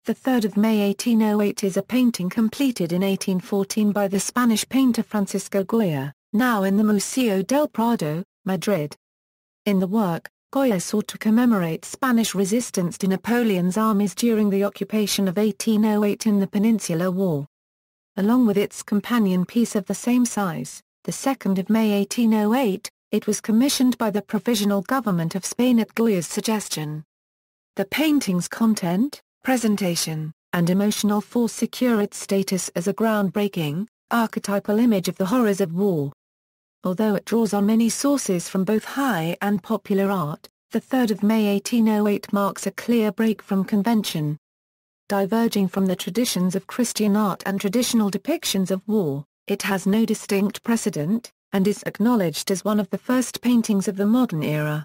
the 3rd of May 1808 is a painting completed in 1814 by the Spanish painter Francisco Goya, now in the Museo del Prado, Madrid. In the work, Goya sought to commemorate Spanish resistance to Napoleon's armies during the occupation of 1808 in the Peninsular War. Along with its companion piece of the same size, the 2nd of May 1808, it was commissioned by the Provisional Government of Spain at Goya's suggestion. The painting's content, presentation, and emotional force secure its status as a groundbreaking, archetypal image of the horrors of war. Although it draws on many sources from both high and popular art, the 3rd of May 1808 marks a clear break from convention. Diverging from the traditions of Christian art and traditional depictions of war, it has no distinct precedent, and is acknowledged as one of the first paintings of the modern era.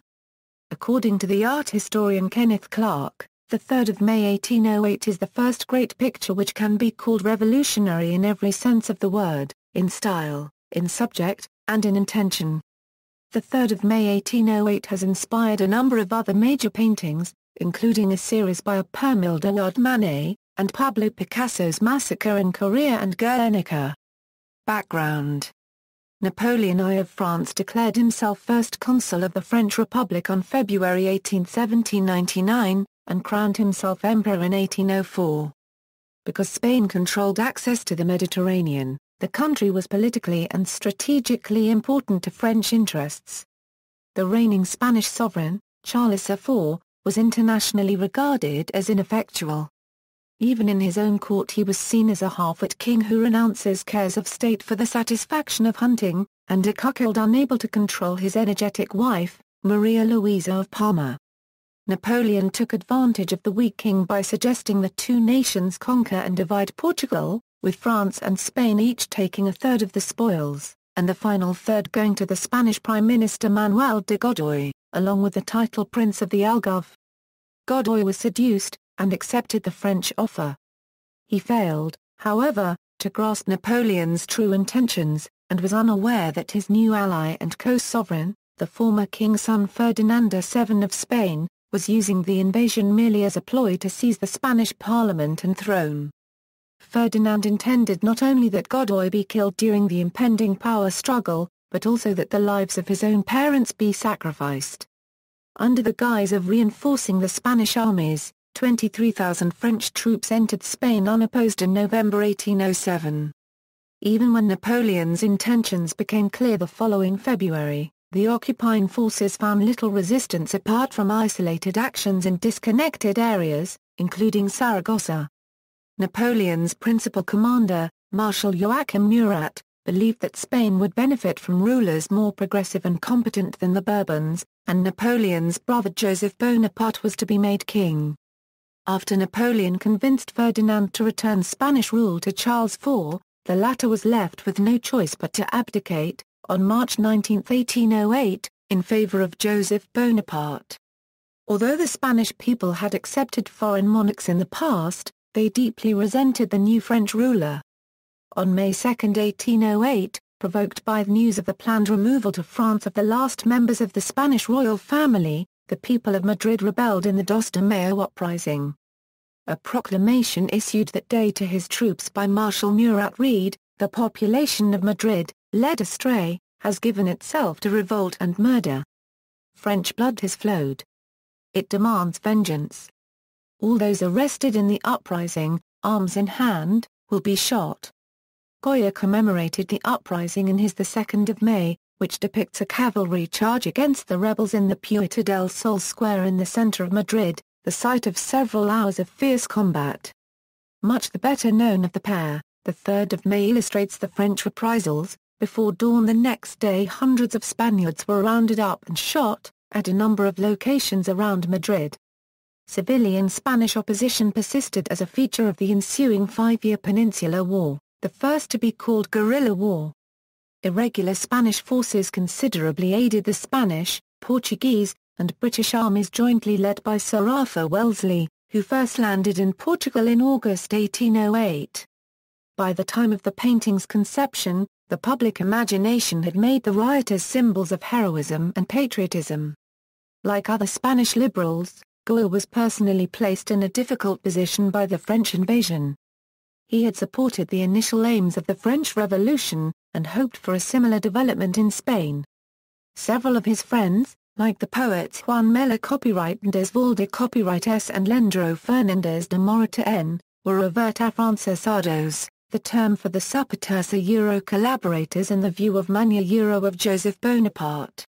According to the art historian Kenneth Clark, the 3rd of May 1808 is the first great picture which can be called revolutionary in every sense of the word, in style, in subject, and in intention. The 3rd of May 1808 has inspired a number of other major paintings, including a series by Émile Manet, and Pablo Picasso's Massacre in Korea and Guernica. Background: Napoleon I of France declared himself First Consul of the French Republic on February 18, 1799, and crowned himself Emperor in 1804. Because Spain controlled access to the Mediterranean, the country was politically and strategically important to French interests. The reigning Spanish sovereign, Charles IV, was internationally regarded as ineffectual. Even in his own court he was seen as a half-wit king who renounces cares of state for the satisfaction of hunting, and a cuckold unable to control his energetic wife, Maria Louisa of Parma. Napoleon took advantage of the weak king by suggesting the two nations conquer and divide Portugal, with France and Spain each taking a third of the spoils, and the final third going to the Spanish Prime Minister Manuel de Godoy, along with the title Prince of the Algarve. Godoy was seduced, and accepted the French offer. He failed, however, to grasp Napoleon's true intentions, and was unaware that his new ally and co-sovereign, the former king's son Ferdinand VII of Spain, was using the invasion merely as a ploy to seize the Spanish parliament and throne. Ferdinand intended not only that Godoy be killed during the impending power struggle, but also that the lives of his own parents be sacrificed. Under the guise of reinforcing the Spanish armies, 23,000 French troops entered Spain unopposed in November 1807. Even when Napoleon's intentions became clear the following February, the occupying forces found little resistance apart from isolated actions in disconnected areas, including Saragossa. Napoleon's principal commander, Marshal Joachim Murat, believed that Spain would benefit from rulers more progressive and competent than the Bourbons, and Napoleon's brother Joseph Bonaparte was to be made king. After Napoleon convinced Ferdinand to return Spanish rule to Charles IV, the latter was left with no choice but to abdicate, on March 19, 1808, in favor of Joseph Bonaparte. Although the Spanish people had accepted foreign monarchs in the past, they deeply resented the new French ruler. On May 2, 1808, provoked by the news of the planned removal to France of the last members of the Spanish royal family, the people of Madrid rebelled in the 2 de Mayo uprising. A proclamation issued that day to his troops by Marshal Murat read, "The population of Madrid, led astray, has given itself to revolt and murder. French blood has flowed. It demands vengeance. All those arrested in the uprising, arms in hand, will be shot." Goya commemorated the uprising in his The 2nd of May, which depicts a cavalry charge against the rebels in the Puerta del Sol square in the center of Madrid, the site of several hours of fierce combat. Much the better known of the pair, the 3rd of May illustrates the French reprisals. Before dawn the next day hundreds of Spaniards were rounded up and shot, at a number of locations around Madrid. Civilian Spanish opposition persisted as a feature of the ensuing 5-year Peninsular War, the first to be called guerrilla war. Irregular Spanish forces considerably aided the Spanish, Portuguese, and British armies jointly led by Sir Arthur Wellesley, who first landed in Portugal in August 1808. By the time of the painting's conception, the public imagination had made the rioters symbols of heroism and patriotism. Like other Spanish liberals, Goya was personally placed in a difficult position by the French invasion. He had supported the initial aims of the French Revolution, and hoped for a similar development in Spain. Several of his friends, like the poets Juan Mella and Osvaldo S. and Leandro Fernández de Morata N., were overt afrancesados, the term for the Supatersa collaborators in the view of Mania of Joseph Bonaparte.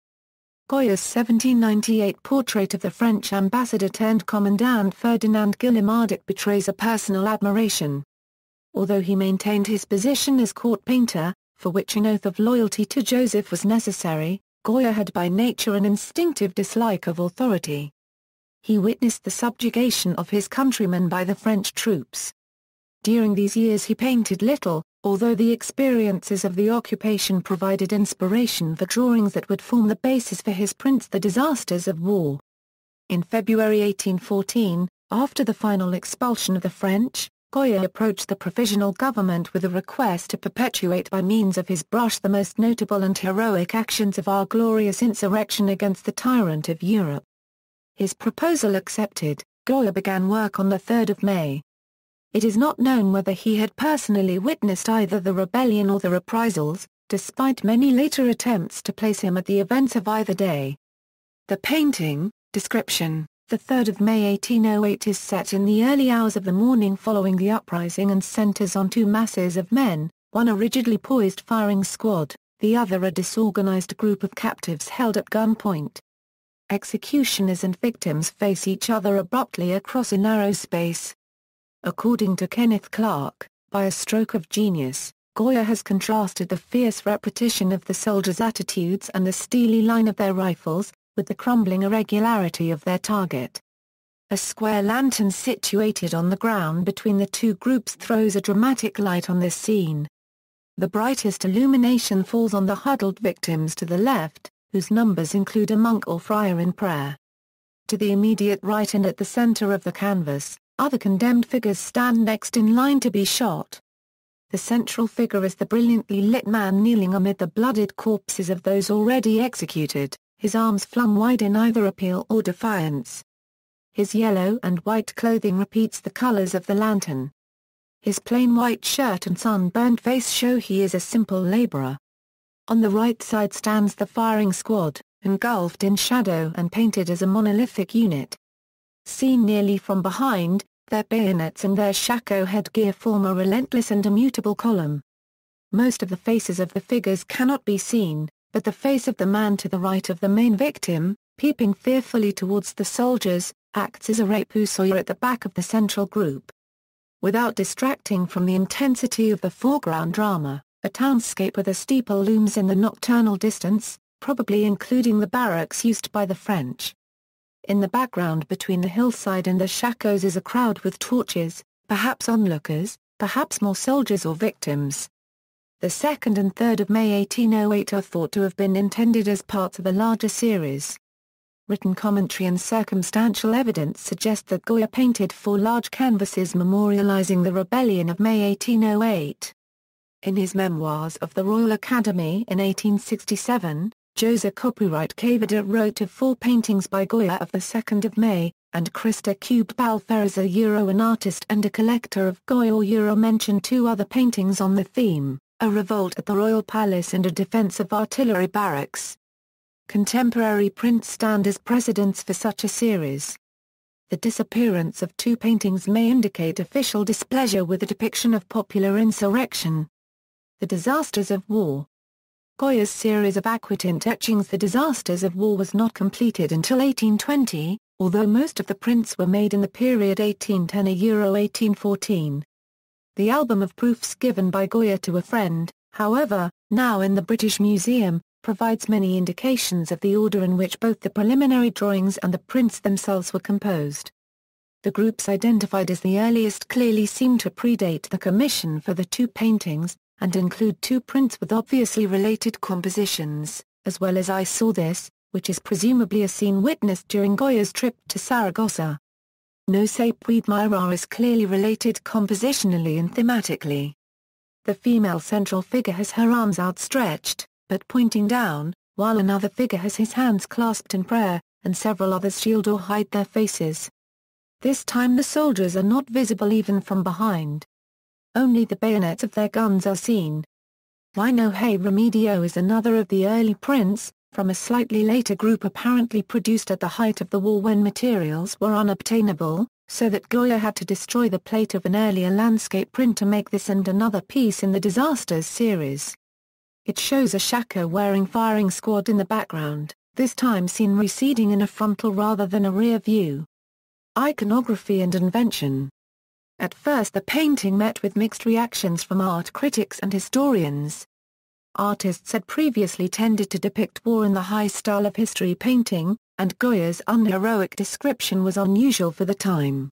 Goya's 1798 portrait of the French ambassador-turned-commandant Ferdinand Guillemardic betrays a personal admiration. Although he maintained his position as court painter, for which an oath of loyalty to Joseph was necessary, Goya had by nature an instinctive dislike of authority. He witnessed the subjugation of his countrymen by the French troops. During these years he painted little, although the experiences of the occupation provided inspiration for drawings that would form the basis for his prints The Disasters of War. In February 1814, after the final expulsion of the French, Goya approached the provisional government with a request to perpetuate by means of his brush the most notable and heroic actions of our glorious insurrection against the tyrant of Europe. His proposal accepted, Goya began work on the 3rd of May. It is not known whether he had personally witnessed either the rebellion or the reprisals, despite many later attempts to place him at the events of either day. The painting, description. The 3rd of May 1808 is set in the early hours of the morning following the uprising and centers on two masses of men, one a rigidly poised firing squad, the other a disorganized group of captives held at gunpoint. Executioners and victims face each other abruptly across a narrow space. According to Kenneth Clark, by a stroke of genius, Goya has contrasted the fierce repetition of the soldiers' attitudes and the steely line of their rifles, with the crumbling irregularity of their target. A square lantern situated on the ground between the two groups throws a dramatic light on this scene. The brightest illumination falls on the huddled victims to the left, whose numbers include a monk or friar in prayer. To the immediate right and at the center of the canvas, other condemned figures stand next in line to be shot. The central figure is the brilliantly lit man kneeling amid the blooded corpses of those already executed, his arms flung wide in either appeal or defiance. His yellow and white clothing repeats the colors of the lantern. His plain white shirt and sunburnt face show he is a simple laborer. On the right side stands the firing squad, engulfed in shadow and painted as a monolithic unit. Seen nearly from behind, their bayonets and their shako headgear form a relentless and immutable column. Most of the faces of the figures cannot be seen, but the face of the man to the right of the main victim, peeping fearfully towards the soldiers, acts as a repoussoir at the back of the central group. Without distracting from the intensity of the foreground drama, a townscape with a steeple looms in the nocturnal distance, probably including the barracks used by the French. In the background between the hillside and the shakos is a crowd with torches, perhaps onlookers, perhaps more soldiers or victims. The 2nd and 3rd of May 1808 are thought to have been intended as parts of a larger series. Written commentary and circumstantial evidence suggest that Goya painted 4 large canvases memorializing the rebellion of May 1808. In his Memoirs of the Royal Academy in 1867, Joseph Copyright Cavada wrote of 4 paintings by Goya of the 2nd of May, and Christa Cubed Balferez an artist and a collector of Goya mentioned 2 other paintings on the theme, a revolt at the Royal Palace and a defense of artillery barracks. Contemporary prints stand as precedents for such a series. The disappearance of 2 paintings may indicate official displeasure with the depiction of popular insurrection. The Disasters of War. Goya's series of aquatint etchings The Disasters of War was not completed until 1820, although most of the prints were made in the period 1810–1814. The album of proofs given by Goya to a friend, however, now in the British Museum, provides many indications of the order in which both the preliminary drawings and the prints themselves were composed. The groups identified as the earliest clearly seem to predate the commission for the 2 paintings, and include 2 prints with obviously related compositions, as well as I Saw This, which is presumably a scene witnessed during Goya's trip to Saragossa. No Se Puede Mirar is clearly related compositionally and thematically. The female central figure has her arms outstretched, but pointing down, while another figure has his hands clasped in prayer, and several others shield or hide their faces. This time the soldiers are not visible even from behind. Only the bayonets of their guns are seen. Rhino Hey Remedio is another of the early prints, from a slightly later group apparently produced at the height of the war when materials were unobtainable, so that Goya had to destroy the plate of an earlier landscape print to make this and another piece in the Disasters series. It shows a shako-wearing firing squad in the background, this time seen receding in a frontal rather than a rear view. Iconography and invention. At first the painting met with mixed reactions from art critics and historians. Artists had previously tended to depict war in the high style of history painting, and Goya's unheroic description was unusual for the time.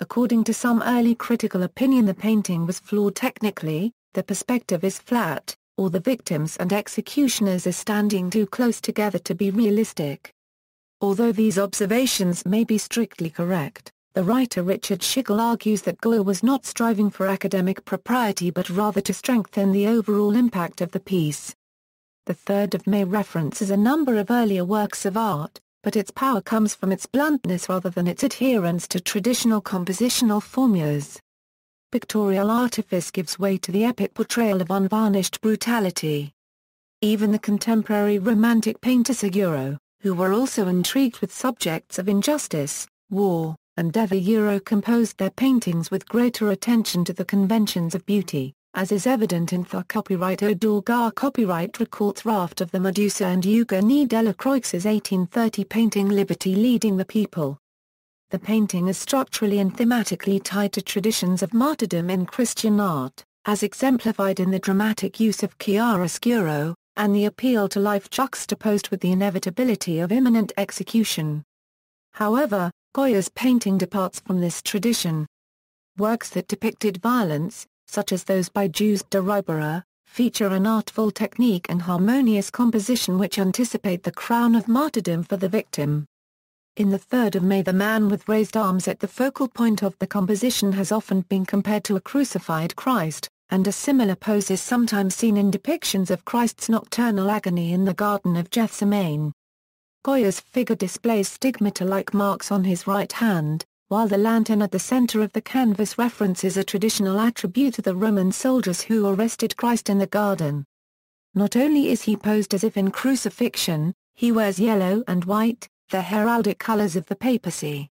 According to some early critical opinion, the painting was flawed technically, the perspective is flat, or the victims and executioners are standing too close together to be realistic. Although these observations may be strictly correct, the writer Richard Schickel argues that Goya was not striving for academic propriety but rather to strengthen the overall impact of the piece. The 3rd of May references a number of earlier works of art, but its power comes from its bluntness rather than its adherence to traditional compositional formulas. Pictorial artifice gives way to the epic portrayal of unvarnished brutality. Even the contemporary Romantic painter Seguro, who were also intrigued with subjects of injustice, war, and death, composed their paintings with greater attention to the conventions of beauty, as is evident in the copyright Odorgar copyright records raft of the Medusa and Eugenie Delacroix's 1830 painting Liberty Leading the People. The painting is structurally and thematically tied to traditions of martyrdom in Christian art, as exemplified in the dramatic use of chiaroscuro, and the appeal to life juxtaposed with the inevitability of imminent execution. However, Goya's painting departs from this tradition. Works that depicted violence, such as those by Juste de Ribera, feature an artful technique and harmonious composition which anticipate the crown of martyrdom for the victim. In the 3rd of May, the man with raised arms at the focal point of the composition has often been compared to a crucified Christ, and a similar pose is sometimes seen in depictions of Christ's nocturnal agony in the Garden of Gethsemane. Goya's figure displays stigmata-like marks on his right hand, while the lantern at the center of the canvas references a traditional attribute of the Roman soldiers who arrested Christ in the garden. Not only is he posed as if in crucifixion, he wears yellow and white, the heraldic colors of the papacy.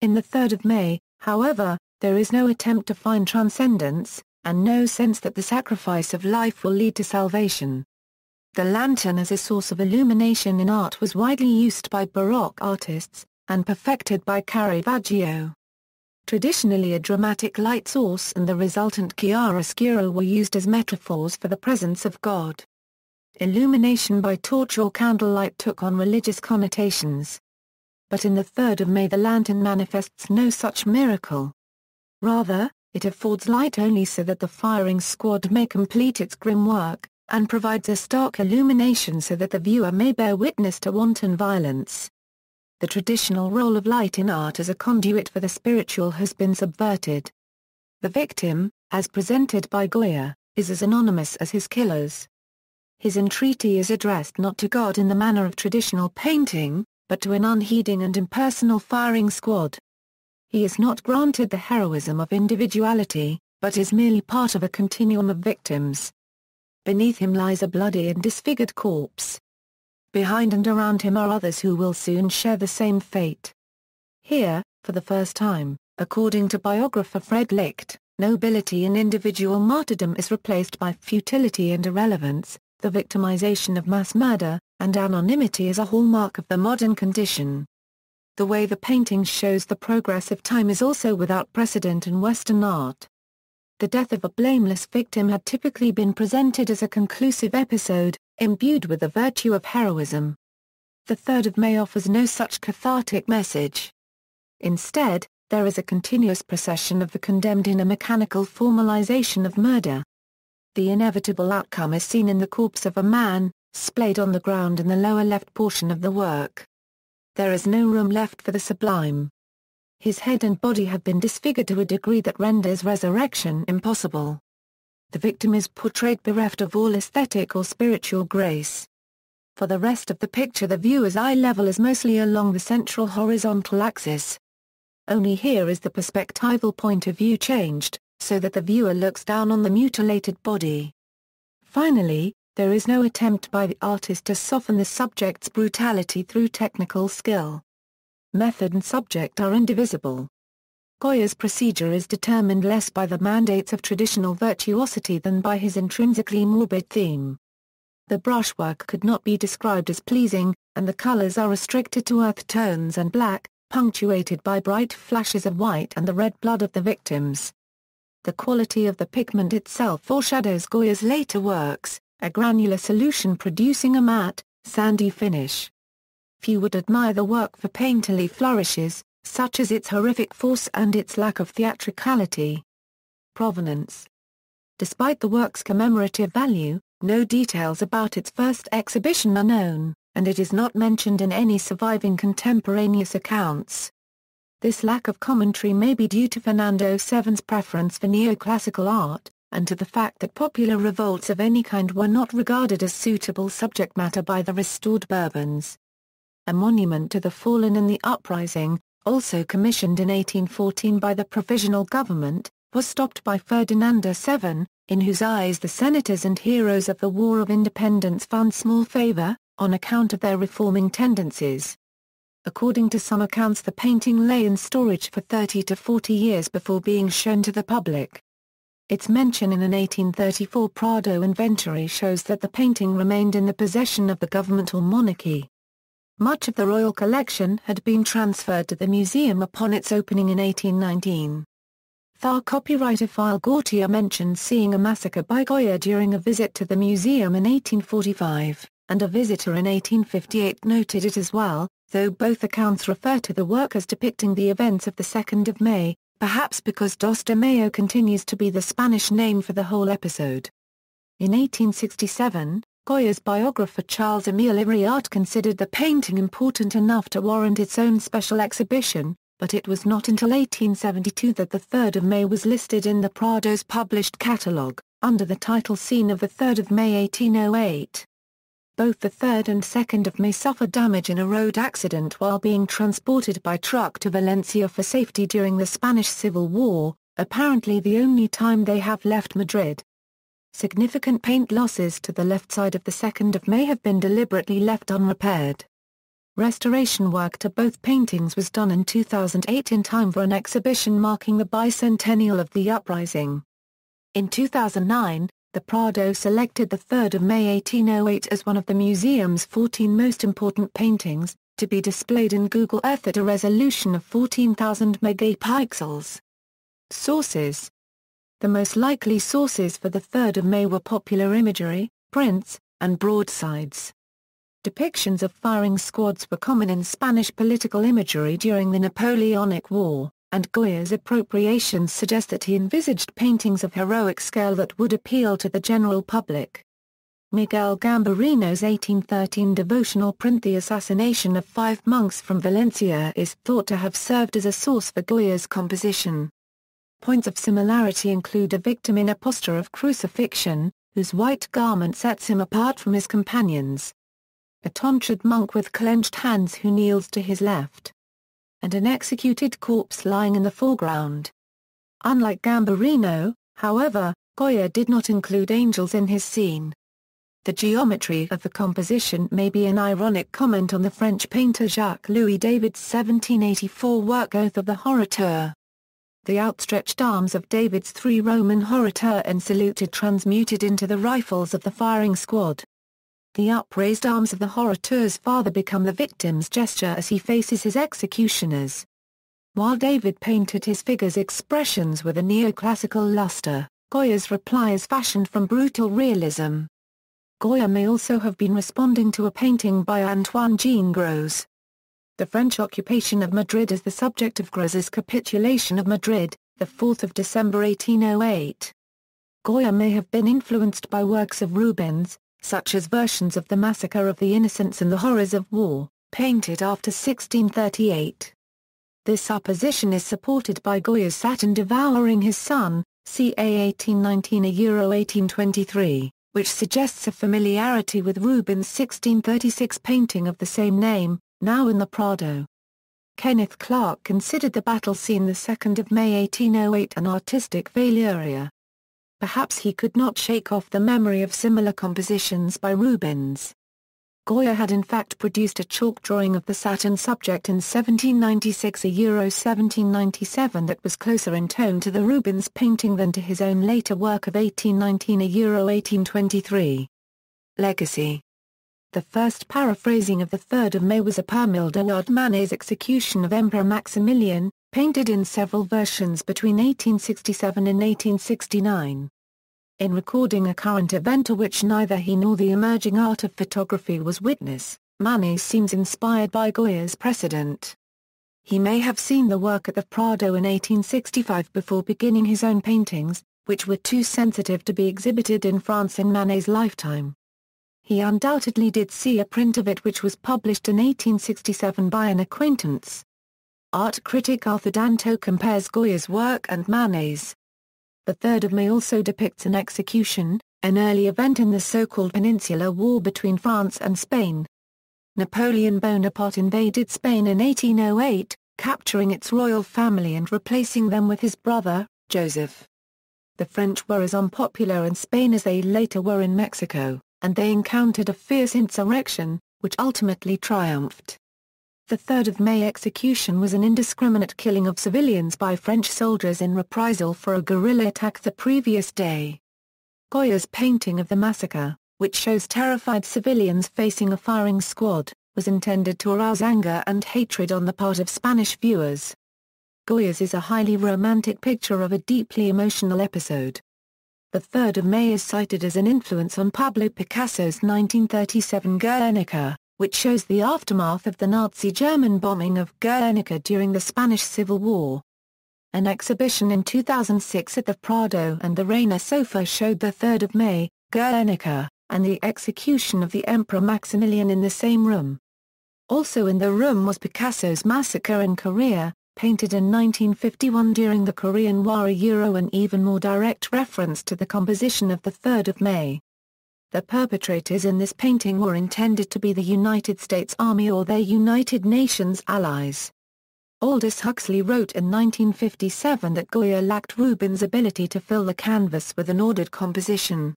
In the 3rd of May, however, there is no attempt to find transcendence, and no sense that the sacrifice of life will lead to salvation. The lantern as a source of illumination in art was widely used by Baroque artists, and perfected by Caravaggio. Traditionally, a dramatic light source and the resultant chiaroscuro were used as metaphors for the presence of God. Illumination by torch or candlelight took on religious connotations. But in the 3rd of May the lantern manifests no such miracle. Rather, it affords light only so that the firing squad may complete its grim work, and provides a stark illumination so that the viewer may bear witness to wanton violence. The traditional role of light in art as a conduit for the spiritual has been subverted. The victim, as presented by Goya, is as anonymous as his killers. His entreaty is addressed not to God in the manner of traditional painting, but to an unheeding and impersonal firing squad. He is not granted the heroism of individuality, but is merely part of a continuum of victims. Beneath him lies a bloody and disfigured corpse. Behind and around him are others who will soon share the same fate. Here, for the first time, according to biographer Fred Licht, nobility in individual martyrdom is replaced by futility and irrelevance, the victimization of mass murder, and anonymity is a hallmark of the modern condition. The way the painting shows the progress of time is also without precedent in Western art. The death of a blameless victim had typically been presented as a conclusive episode, imbued with the virtue of heroism. The 3rd of May offers no such cathartic message. Instead, there is a continuous procession of the condemned in a mechanical formalization of murder. The inevitable outcome is seen in the corpse of a man, splayed on the ground in the lower left portion of the work. There is no room left for the sublime. His head and body have been disfigured to a degree that renders resurrection impossible. The victim is portrayed bereft of all aesthetic or spiritual grace. For the rest of the picture the viewer's eye level is mostly along the central horizontal axis. Only here is the perspectival point of view changed, so that the viewer looks down on the mutilated body. Finally, there is no attempt by the artist to soften the subject's brutality through technical skill. Method and subject are indivisible. Goya's procedure is determined less by the mandates of traditional virtuosity than by his intrinsically morbid theme. The brushwork could not be described as pleasing, and the colors are restricted to earth tones and black, punctuated by bright flashes of white and the red blood of the victims. The quality of the pigment itself foreshadows Goya's later works, a granular solution producing a matte, sandy finish. Few would admire the work for painterly flourishes, such as its horrific force and its lack of theatricality. Provenance. Despite the work's commemorative value, no details about its first exhibition are known, and it is not mentioned in any surviving contemporaneous accounts. This lack of commentary may be due to Fernando VII's preference for neoclassical art, and to the fact that popular revolts of any kind were not regarded as suitable subject matter by the restored Bourbons. A monument to the fallen in the uprising, also commissioned in 1814 by the provisional government, was stopped by Ferdinand VII, in whose eyes the senators and heroes of the War of Independence found small favor, on account of their reforming tendencies. According to some accounts the painting lay in storage for 30 to 40 years before being shown to the public. Its mention in an 1834 Prado inventory shows that the painting remained in the possession of the government or monarchy. Much of the royal collection had been transferred to the museum upon its opening in 1819. The copywriter File Gautier mentions seeing a massacre by Goya during a visit to the museum in 1845, and a visitor in 1858 noted it as well, though both accounts refer to the work as depicting the events of the 2nd of May, perhaps because Dos de Mayo continues to be the Spanish name for the whole episode. In 1867, Goya's biographer Charles-Émile Iriart considered the painting important enough to warrant its own special exhibition, but it was not until 1872 that the 3rd of May was listed in the Prado's published catalogue, under the title Scene of the 3rd of May 1808. Both the 3rd and 2nd of May suffered damage in a road accident while being transported by truck to Valencia for safety during the Spanish Civil War, apparently the only time they have left Madrid. Significant paint losses to the left side of the 2nd of May have been deliberately left unrepaired. Restoration work to both paintings was done in 2008 in time for an exhibition marking the bicentennial of the uprising. In 2009, the Prado selected the 3rd of May 1808 as one of the museum's 14 most important paintings, to be displayed in Google Earth at a resolution of 14,000 megapixels. Sources. The most likely sources for the 3rd of May were popular imagery, prints, and broadsides. Depictions of firing squads were common in Spanish political imagery during the Napoleonic War, and Goya's appropriations suggest that he envisaged paintings of heroic scale that would appeal to the general public. Miguel Gambarino's 1813 devotional print The Assassination of 5 Monks from Valencia is thought to have served as a source for Goya's composition. Points of similarity include a victim in a posture of crucifixion, whose white garment sets him apart from his companions. A tonsured monk with clenched hands who kneels to his left. And an executed corpse lying in the foreground. Unlike Gambarino, however, Goya did not include angels in his scene. The geometry of the composition may be an ironic comment on the French painter Jacques-Louis David's 1784 work Oath of the Horateur. The outstretched arms of David's 3 Roman horateur and saluted transmuted into the rifles of the firing squad. The upraised arms of the horateur's father become the victim's gesture as he faces his executioners. While David painted his figure's expressions with a neoclassical luster, Goya's reply is fashioned from brutal realism. Goya may also have been responding to a painting by Antoine-Jean Gros. The French occupation of Madrid is the subject of Gros's Capitulation of Madrid, 4 December 1808. Goya may have been influenced by works of Rubens, such as versions of the Massacre of the Innocents and the Horrors of War, painted after 1638. This supposition is supported by Goya's Saturn devouring his son, ca. 1819 – 1823, which suggests a familiarity with Rubens' 1636 painting of the same name, now in the Prado. Kenneth Clark considered the battle scene the 2nd of May 1808 an artistic failure. Perhaps he could not shake off the memory of similar compositions by Rubens. Goya had in fact produced a chalk drawing of the Saturn subject in 1796–1797 that was closer in tone to the Rubens painting than to his own later work of 1819–1823. Legacy. The first paraphrasing of the 3rd of May was a permille de Manet's execution of Emperor Maximilian, painted in several versions between 1867 and 1869. In recording a current event to which neither he nor the emerging art of photography was witness, Manet seems inspired by Goya's precedent. He may have seen the work at the Prado in 1865 before beginning his own paintings, which were too sensitive to be exhibited in France in Manet's lifetime. He undoubtedly did see a print of it which was published in 1867 by an acquaintance. Art critic Arthur Danto compares Goya's work and Manet's. The 3rd of May also depicts an execution, an early event in the so-called Peninsular War between France and Spain. Napoleon Bonaparte invaded Spain in 1808, capturing its royal family and replacing them with his brother, Joseph. The French were as unpopular in Spain as they later were in Mexico, and they encountered a fierce insurrection, which ultimately triumphed. The 3rd of May execution was an indiscriminate killing of civilians by French soldiers in reprisal for a guerrilla attack the previous day. Goya's painting of the massacre, which shows terrified civilians facing a firing squad, was intended to arouse anger and hatred on the part of Spanish viewers. Goya's is a highly romantic picture of a deeply emotional episode. The 3rd of May is cited as an influence on Pablo Picasso's 1937 Guernica, which shows the aftermath of the Nazi German bombing of Guernica during the Spanish Civil War. An exhibition in 2006 at the Prado and the Reina Sofia showed the 3rd of May, Guernica, and the execution of the Emperor Maximilian in the same room. Also in the room was Picasso's Massacre in Korea, painted in 1951 during the Korean War, an even more direct reference to the composition of the 3rd of May. The perpetrators in this painting were intended to be the United States Army or their United Nations allies. Aldous Huxley wrote in 1957 that Goya lacked Rubens' ability to fill the canvas with an ordered composition.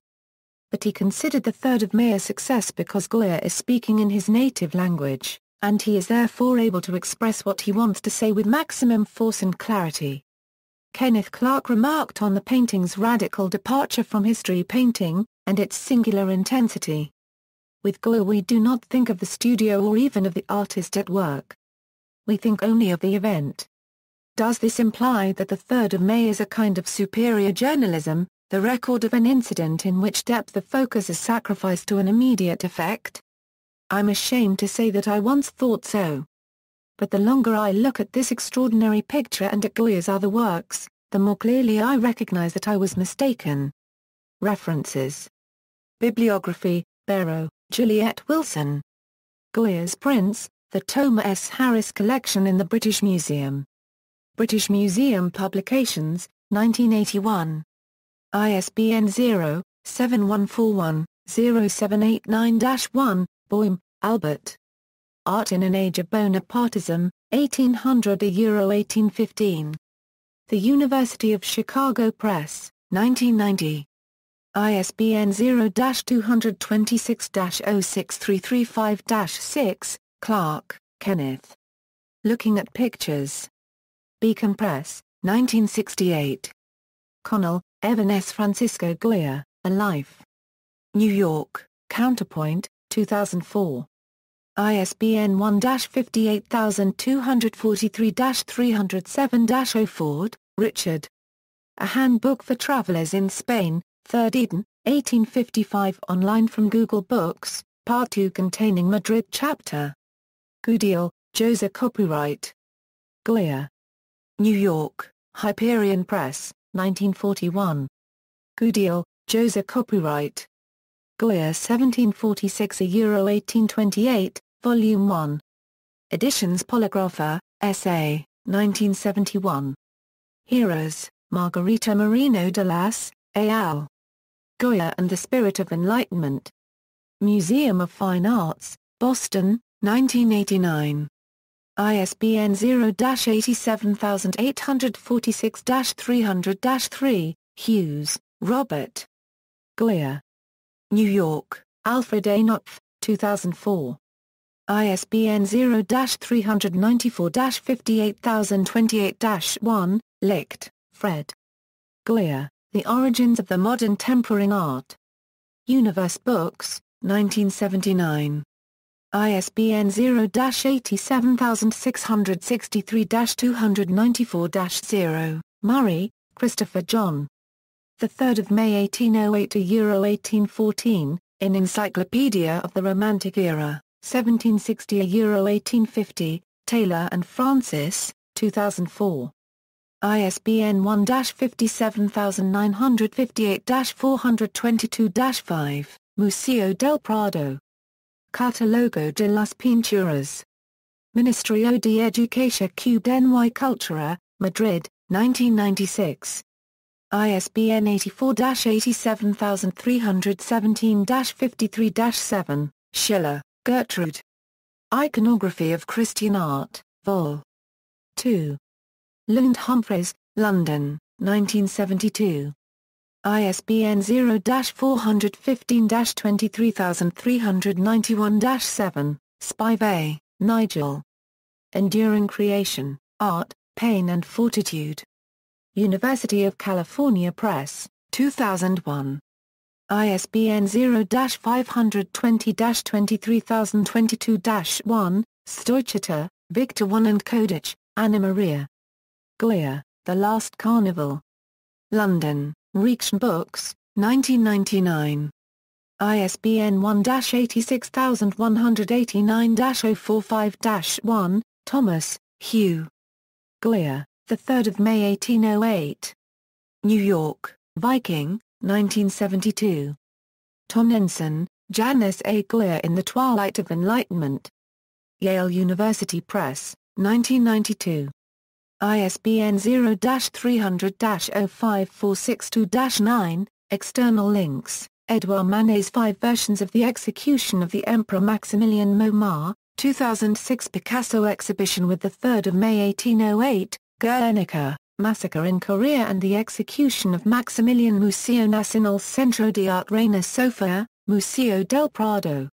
But he considered the 3rd of May a success because Goya is speaking in his native language, and he is therefore able to express what he wants to say with maximum force and clarity. Kenneth Clark remarked on the painting's radical departure from history painting, and its singular intensity. With Goya we do not think of the studio or even of the artist at work. We think only of the event. Does this imply that the 3rd of May is a kind of superior journalism, the record of an incident in which depth of focus is sacrificed to an immediate effect? I'm ashamed to say that I once thought so. But the longer I look at this extraordinary picture and at Goya's other works, the more clearly I recognize that I was mistaken. References. Bibliography, Barrow, Juliet Wilson. Goya's Prints, the Thomas S. Harris Collection in the British Museum. British Museum Publications, 1981. ISBN 0-7141-0789-1, Boehm, Albert. Art in an Age of Bonapartism, 1800–1815. The University of Chicago Press, 1990. ISBN 0-226-06335-6, Clark, Kenneth. Looking at Pictures. Beacon Press, 1968. Connell, Evan S. Francisco Goya, A Life. New York, Counterpoint, 2004. ISBN 1-58243-307-. Ford, Richard. A Handbook for Travelers in Spain, 3rd Eden, 1855. Online from Google Books, Part 2 containing Madrid chapter. Goodiel, Jose. Copyright Goya. New York, Hyperion Press, 1941. Goodiel, Jose. Copyright Goya 1746–1828, Volume 1. Editions Polygrapher, S.A., 1971. Heroes, Margarita Moreno de las, A.L. Goya and the Spirit of Enlightenment. Museum of Fine Arts, Boston, 1989. ISBN 0-87846-300-3, Hughes, Robert. Goya. New York, Alfred A. Knopf, 2004. ISBN 0-394-58028-1, Licht, Fred. Goya, The Origins of the Modern Tempering Art. Universe Books, 1979. ISBN 0-87663-294-0, Murray, Christopher John. 3 May 1808 to Euro 1814, in Encyclopedia of the Romantic Era, 1760 Euro 1850, Taylor and Francis, 2004. ISBN 1-57958-422-5, Museo del Prado. Catalogo de las Pinturas. Ministerio de Educación y Cultura, Madrid, 1996. ISBN 84-87317-53-7, Schiller, Gertrude. Iconography of Christian Art, Vol. 2. Lund Humphreys, London, 1972. ISBN 0-415-23391-7, Spivey, Nigel. Enduring Creation, Art, Pain and Fortitude. University of California Press, 2001. ISBN 0-520-23022-1, Stoichita, Victor 1 and Kodich, Anna Maria. Goya, The Last Carnival. London, Reaktion Books, 1999. ISBN 1-86189-045-1, Thomas, Hugh. Goya, 3 May 1808. New York, Viking, 1972. Tomlinson, Janice A. Goya in the Twilight of Enlightenment. Yale University Press, 1992. ISBN 0-300-05462-9, external links, Edouard Manet's 5 versions of the execution of the Emperor Maximilian Momar, 2006 Picasso exhibition with 3 May 1808, Guernica, Massacre in Korea and the execution of Maximilian Museo Nacional Centro de Arte Reina Sofia, Museo del Prado.